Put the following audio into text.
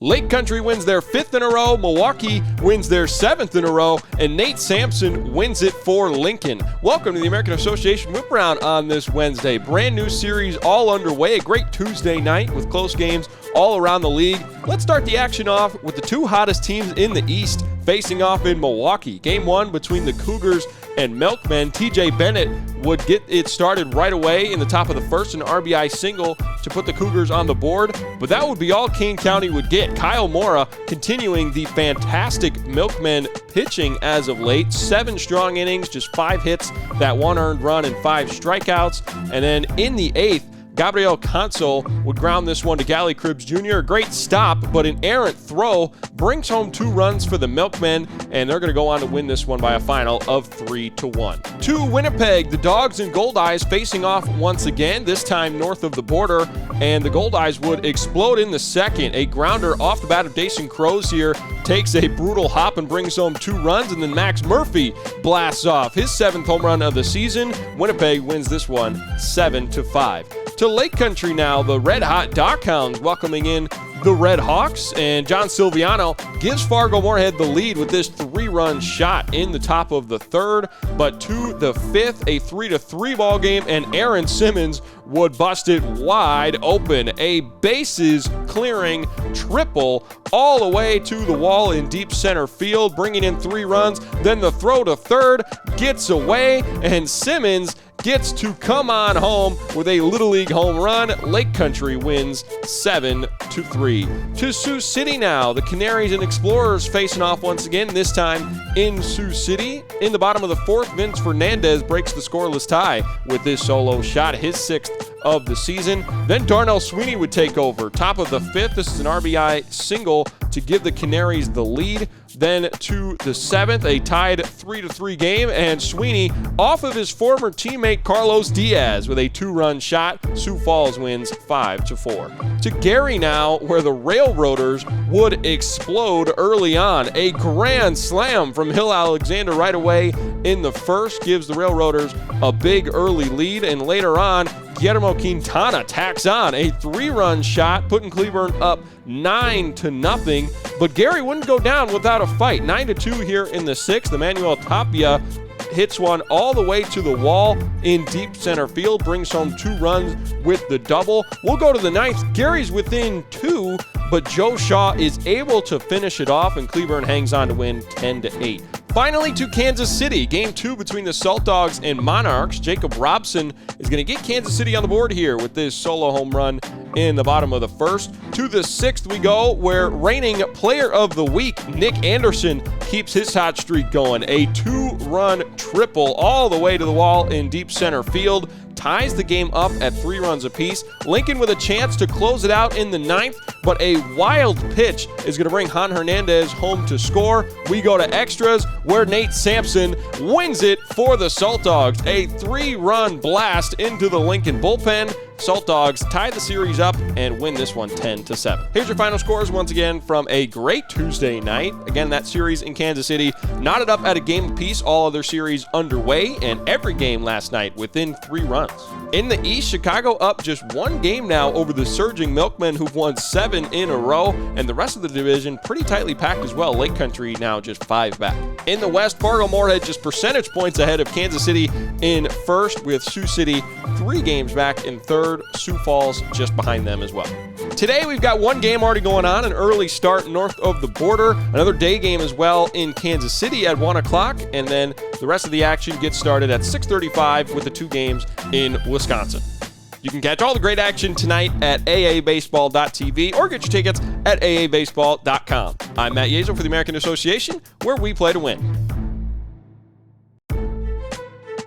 Lake Country wins their 5th in a row, Milwaukee wins their 7th in a row, and Nate Samson wins it for Lincoln. Welcome to the American Association Whiparound on this Wednesday. Brand new series all underway, a great Tuesday night with close games all around the league. Let's start the action off with the two hottest teams in the East facing off in Milwaukee. Game 1 between the Cougars and Milkmen. TJ Bennett would get it started right away in the top of the first, an RBI single to put the Cougars on the board, but that would be all Kane County would get. Kyle Mora continuing the fantastic Milkmen pitching as of late. 7 strong innings, just 5 hits, that 1 earned run and 5 strikeouts. And then in the 8th, Gabriel Consol would ground this one to Gally Cribbs Jr. A great stop, but an errant throw brings home 2 runs for the Milkmen, and they're going to go on to win this one by a final of 3-1. To Winnipeg, the Dogs and Goldeyes facing off once again, this time north of the border, and the Goldeyes would explode in the second. A grounder off the bat of Dason Crows here takes a brutal hop and brings home 2 runs, and then Max Murphy blasts off his 7th home run of the season. Winnipeg wins this one 7-5. To Lake Country now, the Red Hot Dockhounds welcoming in the Red Hawks, and John Silviano gives Fargo Moorhead the lead with this 3-run shot in the top of the 3rd, but to the 5th, a 3-3 ball game, and Aaron Simmons would bust it wide open. A bases clearing triple all the way to the wall in deep center field, bringing in 3 runs. Then the throw to third gets away, and Simmons gets to come on home with a Little League home run. Lake Country wins 7-3. To Sioux City now, the Canaries and Explorers facing off once again, this time in Sioux City. In the bottom of the 4th, Vince Fernandez breaks the scoreless tie with this solo shot, his 6th of the season. Then Darnell Sweeney would take over. Top of the 5th, this is an RBI single to give the Canaries the lead. Then to the 7th, a tied 3-3 game, and Sweeney off of his former teammate Carlos Diaz with a 2-run shot. Sioux Falls wins 5-4. To Gary now, where the Railroaders would explode early on. A grand slam from Hill Alexander right away in the 1st gives the Railroaders a big early lead, and later on, Guillermo Quintana tacks on a 3-run shot, putting Cleburne up 9-0. But Gary wouldn't go down without a fight. 9-2 here in the 6th. Emmanuel Tapia hits one all the way to the wall in deep center field, brings home 2 runs with the double. We'll go to the 9th. Gary's within 2, but Joe Shaw is able to finish it off, and Cleburne hangs on to win 10-8. Finally, to Kansas City, Game 2 between the Salt Dogs and Monarchs. Jacob Robson is going to get Kansas City on the board here with this solo home run in the bottom of the 1st. To the 6th we go, where reigning Player of the Week, Nick Anderson, keeps his hot streak going. A 2-run triple all the way to the wall in deep center field, ties the game up at 3 runs apiece. Lincoln with a chance to close it out in the 9th, but a wild pitch is going to bring Han Hernandez home to score. We go to extras, where Nate Samson wins it for the Salt Dogs. A 3-run blast into the Lincoln bullpen. Salt Dogs tie the series up and win this one 10-7. Here's your final scores once again from a great Tuesday night. Again, that series in Kansas City knotted up at a game apiece, all other series underway, and every game last night within 3 runs. In the East, Chicago up just 1 game now over the surging Milkmen, who've won 7 in a row, and the rest of the division pretty tightly packed as well. Lake Country now just 5 back. In the West, Fargo Moorhead just percentage points ahead of Kansas City in 1st, with Sioux City 3 games back in 3rd. Sioux Falls just behind them as well. Today we've got 1 game already going on, an early start north of the border, another day game as well in Kansas City at 1 o'clock, and then the rest of the action gets started at 6:35 with the 2 games in Wisconsin. You can catch all the great action tonight at aabaseball.tv or get your tickets at aabaseball.com. I'm Matt Yeazel for the American Association, where we play to win.